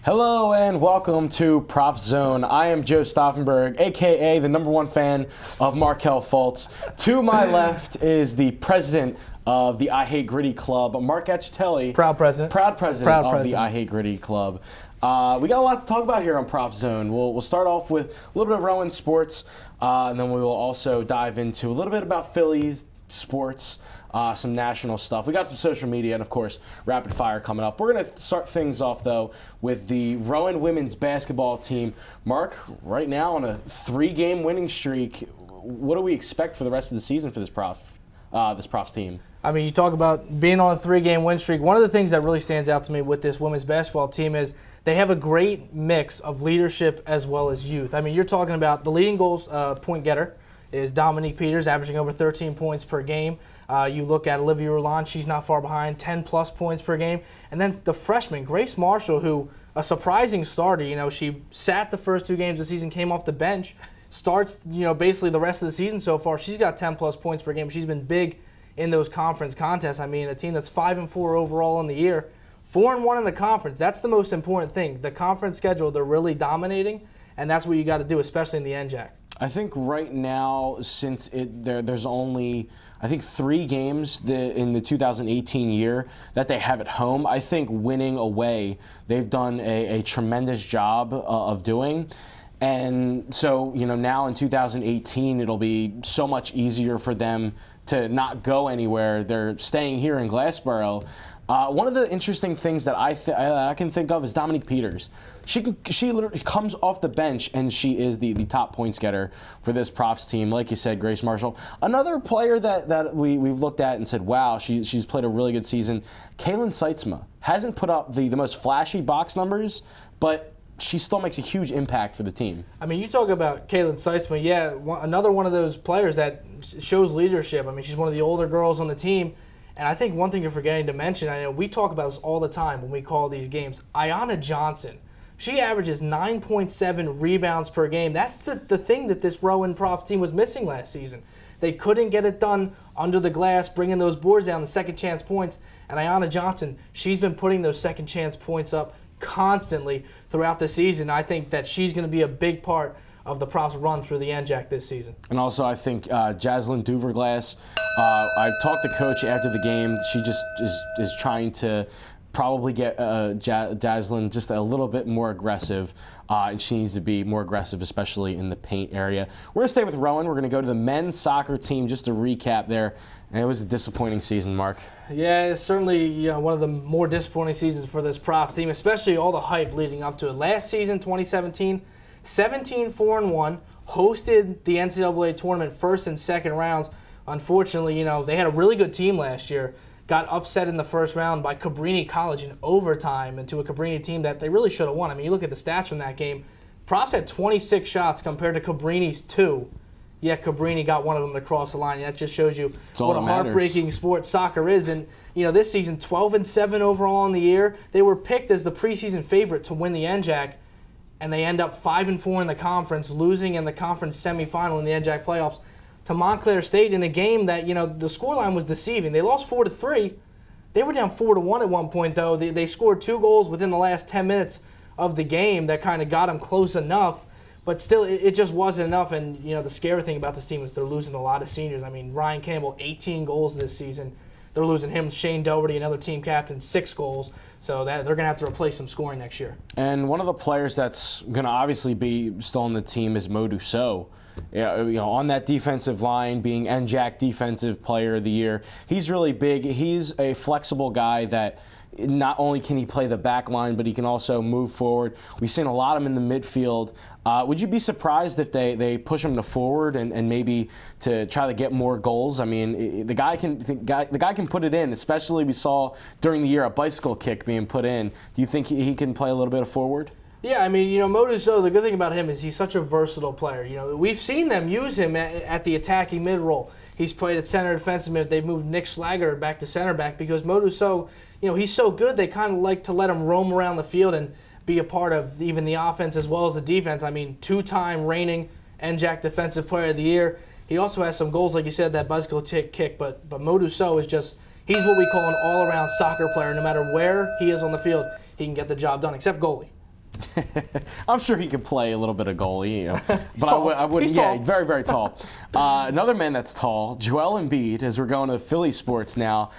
Hello and welcome to Prof Zone. I am Joe Stauffenberg, aka the #1 fan of Markel Fultz. To my left is the president of the I Hate Gritty Club, Mark Acitelli. Proud president of the I Hate Gritty Club. We got a lot to talk about here on Prof Zone. We'll start off with a little bit of Rowan sports, and then we will also dive into a little bit about Phillies sports. Some national stuff. We got some social media and, of course, rapid fire coming up. We're going to start things off, though, with the Rowan women's basketball team. Mark, right now on a 3-game winning streak, what do we expect for the rest of the season for this Prof's team? I mean, you talk about being on a 3-game win streak. One of the things that really stands out to me with this women's basketball team is they have a great mix of leadership as well as youth. I mean, you're talking about the leading goals point getter is Dominique Peters, averaging over 13 points per game. You look at Olivia Roland, she's not far behind, 10-plus points per game. And then the freshman, Grace Marshall, who, a surprising starter, she sat the first 2 games of the season, came off the bench, starts, basically the rest of the season so far. She's got 10-plus points per game. She's been big in those conference contests. I mean, a team that's 5-4 overall in the year, 4-1 in the conference. That's the most important thing. The conference schedule, they're really dominating, and that's what you got to do, especially in the NJAC. I think right now, since there's only, I think, 3 games in the 2018 year that they have at home, I think winning away, they've done a tremendous job of doing. And so, now in 2018, it'll be so much easier for them to not go anywhere. They're staying here in Glassboro. One of the interesting things that I can think of is Dominique Peters. She literally comes off the bench, and she is the top points getter for this Profs team. Like you said, Grace Marshall. Another player that we've looked at and said, wow, she's played a really good season. Kaylin Seitzma hasn't put up the most flashy box numbers, but she still makes a huge impact for the team. I mean, you talk about Kaylin Seitzma, yeah, another one of those players that shows leadership. I mean, she's one of the older girls on the team. And I think one thing you're forgetting to mention, I know we talk about this all the time when we call these games, Ayanna Johnson. She averages 9.7 rebounds per game. That's the thing that this Rowan Profs team was missing last season. They couldn't get it done under the glass, bringing those boards down, the second chance points. And Ayanna Johnson, she's been putting those second chance points up constantly throughout the season. I think that she's going to be a big part of the Profs run through the NJAC this season. And also, I think Jaslyn Duverglass, I talked to Coach after the game. She just is trying to probably get Jaslyn just a little bit more aggressive, and she needs to be more aggressive, especially in the paint area. We're going to stay with Rowan. We're going to go to the men's soccer team, just to recap there. And it was a disappointing season, Mark. Yeah, it's certainly one of the more disappointing seasons for this Profs team, especially all the hype leading up to it. Last season, 2017, 17-4-1, hosted the NCAA tournament first and second rounds. Unfortunately, they had a really good team last year. Got upset in the first round by Cabrini College in overtime into a Cabrini team that they really should have won. I mean, you look at the stats from that game. Profs had 26 shots compared to Cabrini's 2. Yet Cabrini got one of them to cross the line. That just shows you what a heartbreaking sport soccer is. And, this season, 12-7 overall in the year. They were picked as the preseason favorite to win the NJAC. And they end up 5-4 in the conference, losing in the conference semifinal in the NJAC playoffs to Montclair State in a game that, the scoreline was deceiving. They lost 4-3. They were down 4-1 at one point, though. They scored 2 goals within the last 10 minutes of the game that kind of got them close enough. But still, it just wasn't enough. And, the scary thing about this team is they're losing a lot of seniors. I mean, Ryan Campbell, 18 goals this season. They're losing him. Shane Doherty, another team captain, 6 goals. So they're going to have to replace some scoring next year. And one of the players that's going to obviously be still on the team is Mo Dussault. Yeah, on that defensive line, being NJAC Defensive Player of the Year. He's really big. He's a flexible guy that not only can he play the back line, but he can also move forward. We've seen a lot of him in the midfield. Would you be surprised if they push him to forward and maybe to try to get more goals? I mean, the guy can put it in, especially we saw during the year a bicycle kick being put in. Do you think he can play a little bit of forward? Yeah, I mean, Mo Dussault, the good thing about him is he's such a versatile player. We've seen them use him at the attacking mid-role. He's played at center defensive mid. They've moved Nick Schlager back to center back because Mo Dussault, he's so good, they kind of like to let him roam around the field and be a part of even the offense as well as the defense. I mean, 2-time reigning NJAC Defensive Player of the Year. He also has some goals, like you said, that bicycle kick, but Mo Dussault is just, he's what we call an all-around soccer player. No matter where he is on the field, he can get the job done, except goalie. I'm sure he could play a little bit of goalie, but I wouldn't. He's Yeah, tall. very, very tall. Another man that's tall, Joel Embiid, as we're going to Philly sports now.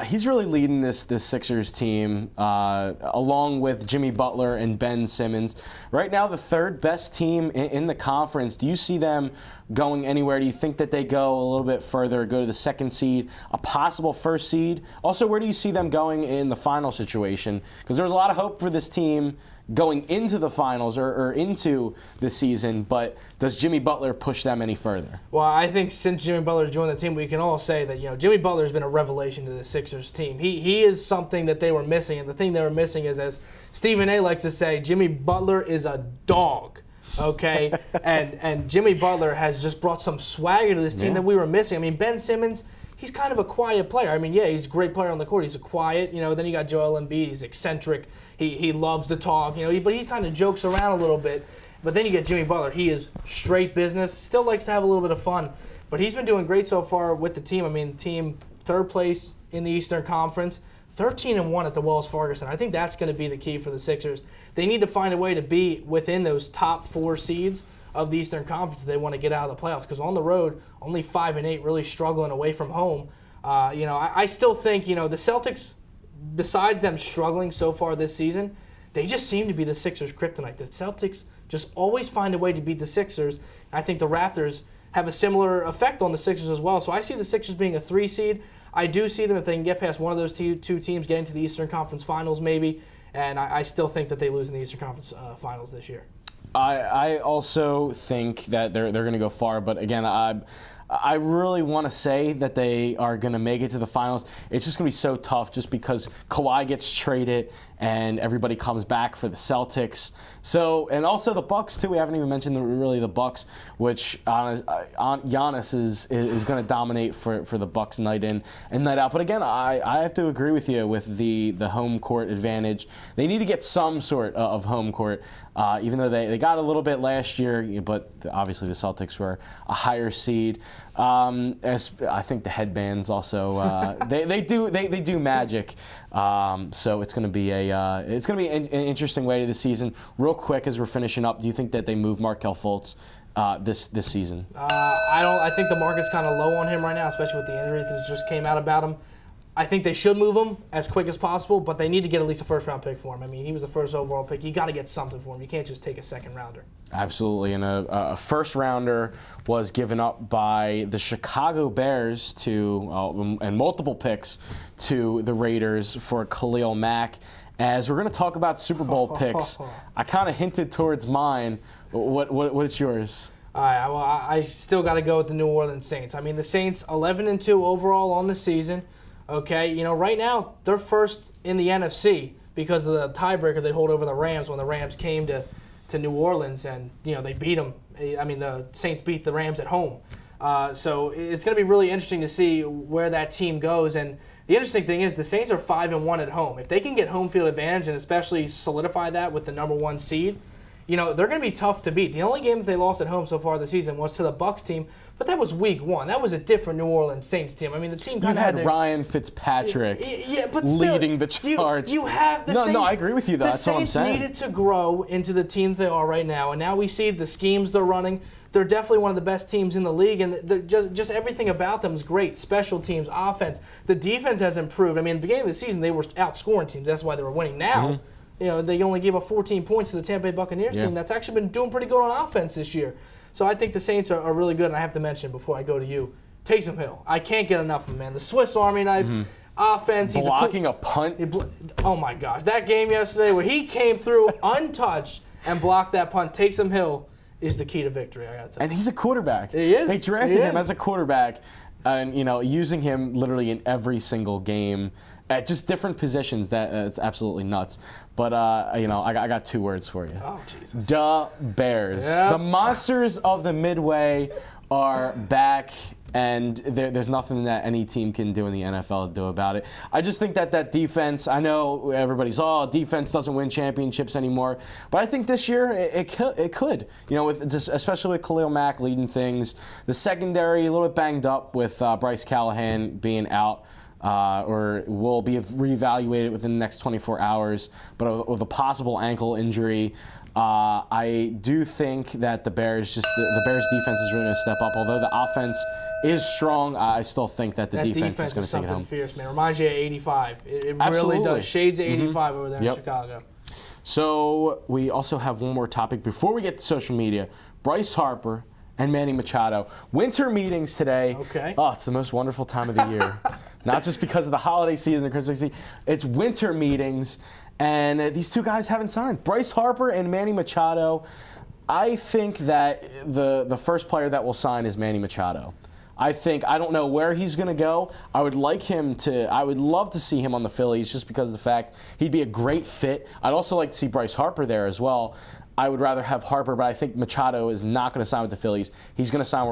He's really leading this Sixers team, along with Jimmy Butler and Ben Simmons. Right now, the third best team in the conference. Do you see them going anywhere? Do you think that they go a little bit further, go to the second seed, a possible first seed? Also, where do you see them going in the final situation? Because there was a lot of hope for this team going into the finals or into the season, but does Jimmy Butler push them any further? Well, I think since Jimmy Butler's joined the team, we can all say that Jimmy Butler's been a revelation to the Sixers team. He is something that they were missing, and the thing they were missing is, as Stephen A. likes to say, Jimmy Butler is a dog. Okay, and Jimmy Butler has just brought some swagger to this team that we were missing. I mean, Ben Simmons, he's kind of a quiet player. I mean, yeah, he's a great player on the court. He's a quiet, then you got Joel Embiid. He's eccentric. He loves to talk, but he kind of jokes around a little bit. But then you get Jimmy Butler. He is straight business. Still likes to have a little bit of fun. But he's been doing great so far with the team. I mean, team third place in the Eastern Conference, 13-1 at the Wells Fargo Center. I think that's going to be the key for the Sixers. They need to find a way to be within those top 4 seeds of the Eastern Conference if they want to get out of the playoffs. Because on the road, only 5-8, really struggling away from home. I still think, the Celtics, besides them struggling so far this season, they just seem to be the Sixers' kryptonite. The Celtics just always find a way to beat the Sixers. I think the Raptors have a similar effect on the Sixers as well. So I see the Sixers being a 3 seed. I do see them, if they can get past one of those two teams, getting to the Eastern Conference Finals maybe. And I still think that they lose in the Eastern Conference Finals this year. I also think that they're going to go far, but again, I really want to say that they are going to make it to the finals. It's just going to be so tough just because Kawhi gets traded and everybody comes back for the Celtics. So, and also the Bucks too. We haven't even mentioned the Bucks, which Giannis is going to dominate for the Bucks night in and night out. But again, I have to agree with you with the home court advantage. They need to get some sort of home court. Even though they got a little bit last year, but obviously the Celtics were a higher seed. As I think the headbands also they do magic. So it's going to be an interesting way to the season. Real quick as we're finishing up, do you think that they move Markelle Fultz this season? I think the market's kind of low on him right now, especially with the injury that just came out about him. I think they should move him as quick as possible, but they need to get at least a first-round pick for him. I mean, he was the first overall pick. You got to get something for him. You can't just take a second-rounder. Absolutely, and a first-rounder was given up by the Chicago Bears and multiple picks to the Raiders for Khalil Mack. As we're going to talk about Super Bowl picks, I kind of hinted towards mine. What's yours? All right, well, I still got to go with the New Orleans Saints. I mean, the Saints 11-2 overall on the season. Okay, right now they're first in the NFC because of the tiebreaker they hold over the Rams when the Rams came to New Orleans and they beat them. I mean, the Saints beat the Rams at home. So it's going to be really interesting to see where that team goes. And the interesting thing is the Saints are 5-1 at home. If they can get home field advantage and especially solidify that with the number 1 seed, they're going to be tough to beat. The only game that they lost at home so far this season was to the Bucs team, but that was week 1. That was a different New Orleans Saints team. I mean, the team kind of had Ryan Fitzpatrick but still, leading the charge. You have the Saints. No, I agree with you, though. That's what I'm saying. The Saints needed to grow into the team they are right now, and now we see the schemes they're running. They're definitely one of the best teams in the league, and just everything about them is great. Special teams, offense. The defense has improved. I mean, at the beginning of the season, they were outscoring teams. That's why they were winning. Now, they only gave up 14 points to the Tampa Bay Buccaneers team. That's actually been doing pretty good on offense this year. So I think the Saints are really good, and I have to mention before I go to you, Taysom Hill. I can't get enough of him, man. The Swiss Army knife, offense. He's blocking a punt. Oh, my gosh. That game yesterday where he came through untouched and blocked that punt, Taysom Hill is the key to victory, I got to say. And he's a quarterback. He is. They drafted him as a quarterback, and using him literally in every single game at just different positions. It's absolutely nuts. But I got 2 words for you. Oh, Jesus. Duh, Bears. Yep. The monsters of the Midway are back, and there's nothing that any team can do in the NFL to do about it. I just think that defense, I know everybody's, defense doesn't win championships anymore, but I think this year it could. Especially with Khalil Mack leading things. The secondary, a little bit banged up with Bryce Callahan being out. or will be reevaluated within the next 24 hours, but with a possible ankle injury. I do think that the Bears the Bears defense is really going to step up. Although the offense is strong, I still think that the defense is going to take it home. Fierce, man. Reminds you of 85. It Absolutely. really does. Shades of 85 over there in Chicago. So we also have one more topic before we get to social media. Bryce Harper and Manny Machado. Winter meetings today. Okay. Oh, it's the most wonderful time of the year. Not just because of the holiday season and Christmas season. It's winter meetings, and these two guys haven't signed. Bryce Harper and Manny Machado. I think that the first player that will sign is Manny Machado. I don't know where he's going to go. I would love to see him on the Phillies just because of the fact he'd be a great fit. I'd also like to see Bryce Harper there as well. I would rather have Harper, but I think Machado is not going to sign with the Phillies. He's going to sign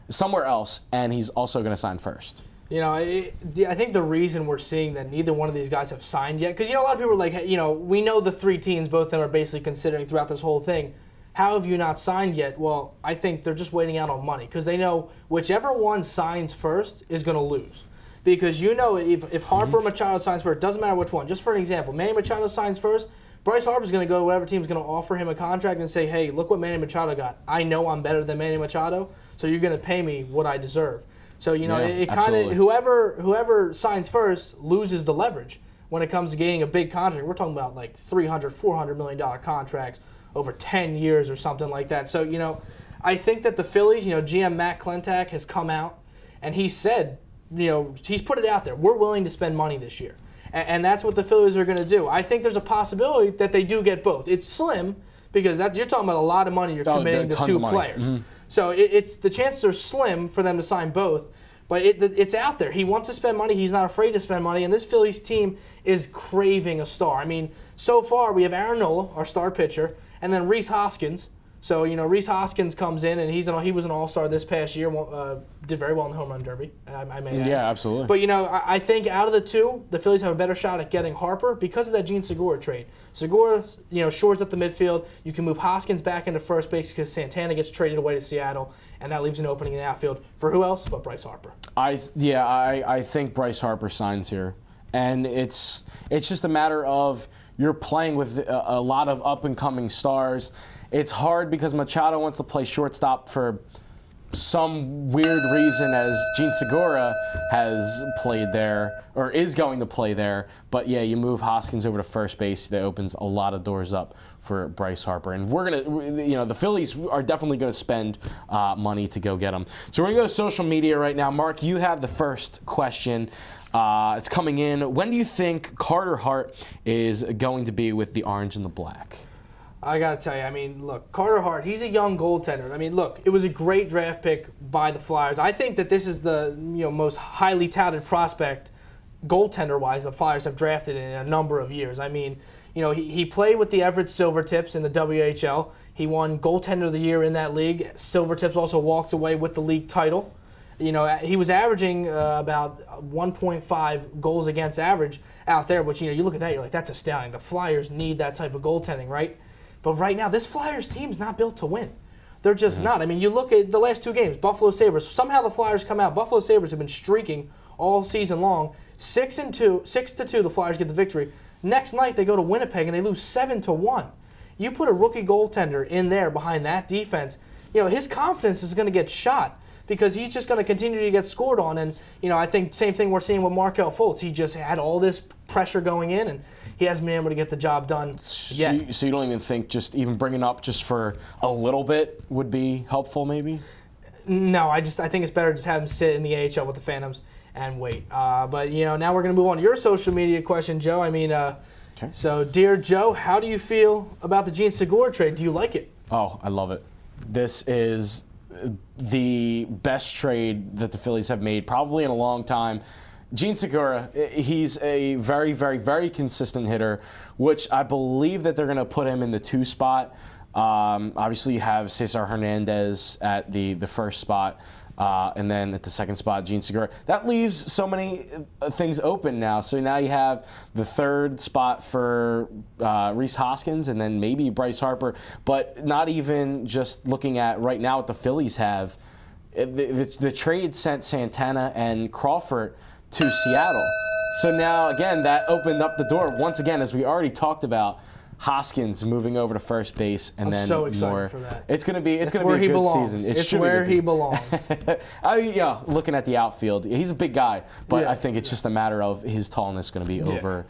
somewhere else, and he's also going to sign first. You know, I think the reason we're seeing that neither one of these guys have signed yet, because, a lot of people are like, we know the three teams both of them are basically considering throughout this whole thing. How have you not signed yet? Well, I think they're just waiting out on money because they know whichever one signs first is going to lose. Because if Harper or Machado signs first, it doesn't matter which one. Just for an example, Manny Machado signs first, Bryce Harper's going to go to whatever team's going to offer him a contract and say, hey, look what Manny Machado got. I know I'm better than Manny Machado, so you're going to pay me what I deserve. So, it kind of, whoever signs first loses the leverage when it comes to getting a big contract. We're talking about like $300, $400 million contracts over 10 years or something like that. So, I think that the Phillies, GM Matt Klentak has come out and he said, he's put it out there. We're willing to spend money this year. And that's what the Phillies are going to do. I think there's a possibility that they do get both. It's slim because you're talking about a lot of money you're committing to two players. Mm-hmm. So it's the chances are slim for them to sign both. But it's out there. He wants to spend money. He's not afraid to spend money. And this Phillies team is craving a star. I mean, so far we have Aaron Nola, our star pitcher, and then Rhys Hoskins. So, Rhys Hoskins comes in, and he was an all-star this past year, did very well in the home run derby, I may add. Yeah, absolutely. But, I think out of the two, the Phillies have a better shot at getting Harper because of that Gene Segura trade. Segura, shores up the midfield. You can move Hoskins back into first base because Santana gets traded away to Seattle, and that leaves an opening in the outfield for who else but Bryce Harper. I think Bryce Harper signs here. And it's just a matter of you're playing with a lot of up-and-coming stars. It's hard because Machado wants to play shortstop for some weird reason, as Gene Segura has played there or is going to play there. But yeah, you move Hoskins over to first base, that opens a lot of doors up for Bryce Harper. And we're gonna, the Phillies are definitely going to spend money to go get him. So we're gonna go to social media right now. Mark, you have the first question. It's coming in. When do you think Carter Hart is going to be with the orange and the black? I got to tell you, look, Carter Hart, he's a young goaltender. Look, it was a great draft pick by the Flyers. I think that this is the most highly touted prospect goaltender-wise the Flyers have drafted in a number of years. He played with the Everett Silvertips in the WHL. He won goaltender of the year in that league. Silvertips also walked away with the league title. He was averaging about 1.5 goals against average out there, which, you look at that, you're like, that's astounding. The Flyers need that type of goaltending, right? But right now, this Flyers team's not built to win. They're just not. You look at the last two games, Buffalo Sabres. Somehow the Flyers come out. Buffalo Sabres have been streaking all season long. 6-2, the Flyers get the victory. Next night, they go to Winnipeg, and they lose 7-1. You put a rookie goaltender in there behind that defense, his confidence is going to get shot because he's just going to continue to get scored on. And, I think same thing we're seeing with Markelle Fultz. He just had all this pressure going in, and he hasn't been able to get the job done yet. So you don't even think just even bringing up just for a little bit would be helpful maybe? No, I think it's better just have him sit in the AHL with the Phantoms and wait. But, now we're going to move on to your social media question, Joe. Okay. So, dear Joe, how do you feel about the Gene Segura trade? Do you like it? Oh, I love it. This is the best trade that the Phillies have made probably in a long time. Gene Segura, he's a very, very, very consistent hitter, which I believe that they're going to put him in the 2 spot. Obviously, you have Cesar Hernandez at the first spot, and then at the second spot, Gene Segura. That leaves so many things open now. So now you have the 3rd spot for Rhys Hoskins, and then maybe Bryce Harper. But not even just looking at right now what the Phillies have. The trade sent Santana and Crawford to Seattle. So now, again, that opened up the door. Once again, as we already talked about, Hoskins moving over to first base, and then so excited more. for that. It's gonna be a good season. It's where he belongs. Looking at the outfield, he's a big guy, but Yeah, I think it's just a matter of his tallness going to be over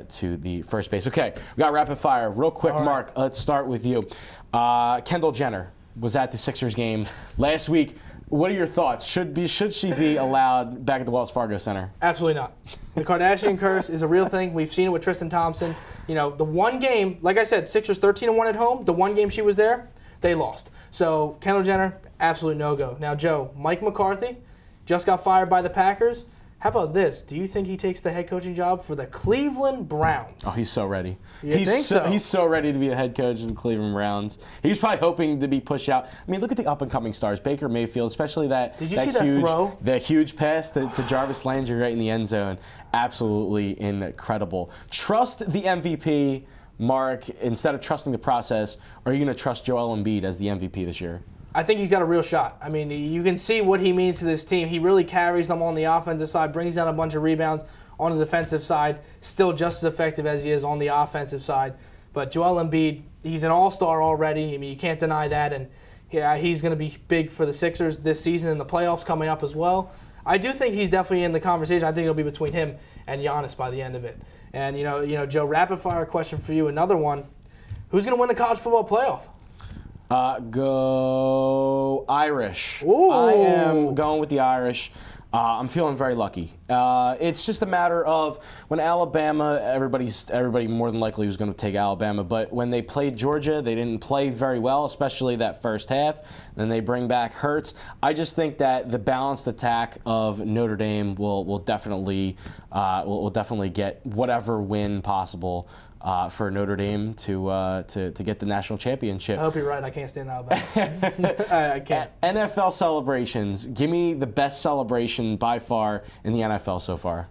to the first base. Okay, we got rapid fire, real quick. All right. Mark, let's start with you. Kendall Jenner was at the Sixers game last week. What are your thoughts? Should she be allowed back at the Wells Fargo Center? Absolutely not. The Kardashian curse is a real thing. We've seen it with Tristan Thompson. You know, the one game, like I said, Sixers 13-1 at home. The one game she was there, they lost. So Kendall Jenner, absolute no-go. Now, Joe, Mike McCarthy just got fired by the Packers. How about this? Do you think he takes the head coaching job for the Cleveland Browns? Oh, he's so ready. He's so ready to be the head coach of the Cleveland Browns. He's probably hoping to be pushed out. I mean, look at the up-and-coming stars. Baker Mayfield, especially that Did you see that throw? The huge pass to Jarvis Landry right in the end zone. Absolutely incredible. Trust the MVP, Mark, instead of trusting the process. Are you going to trust Joel Embiid as the MVP this year? I think he's got a real shot. I mean, you can see what he means to this team. He really carries them on the offensive side, brings down a bunch of rebounds on the defensive side, still just as effective as he is on the offensive side. But Joel Embiid, he's an all-star already. I mean, you can't deny that. And yeah, he's going to be big for the Sixers this season and the playoffs coming up as well. I do think he's definitely in the conversation. I think it'll be between him and Giannis by the end of it. And, you know, Joe, rapid-fire question for you, another one. Who's going to win the college football playoff? Go Irish. Ooh. I am going with the Irish. I'm feeling very lucky. It's just a matter of when Alabama, everybody more than likely was going to take Alabama, but when they played Georgia, they didn't play very well, especially that first half. Then they bring back Hurts. I just think that the balanced attack of Notre Dame will definitely get whatever win possible. For Notre Dame to get the national championship. I hope you're right. I can't stand Alabama. I can't. NFL celebrations. Give me the best celebration by far in the NFL so far.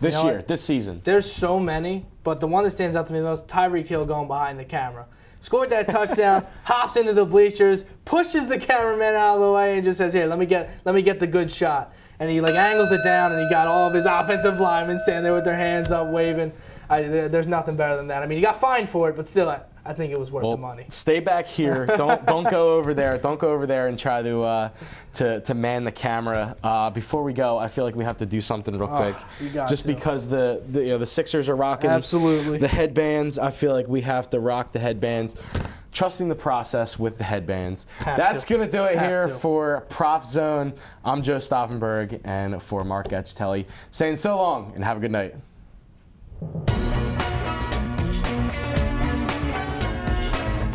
This season. There's so many, but the one that stands out to me the most, Tyreek Hill going behind the camera. Scored that touchdown, hops into the bleachers, pushes the cameraman out of the way, and just says, "Here, let me get the good shot." And he angles it down, and he got all of his offensive linemen standing there with their hands up, waving. There's nothing better than that. I mean, he got fined for it, but still, I think it was worth the money. Stay back here. Don't go over there. Don't go over there and try to man the camera. Before we go, I feel like we have to do something real quick. Because the Sixers are rocking absolutely the headbands. I feel like we have to rock the headbands. Trusting the process with the headbands. That's going to do it here for Prof Zone. I'm Joe Stauffenberg, and for Mark Etchtelli, saying so long and have a good night.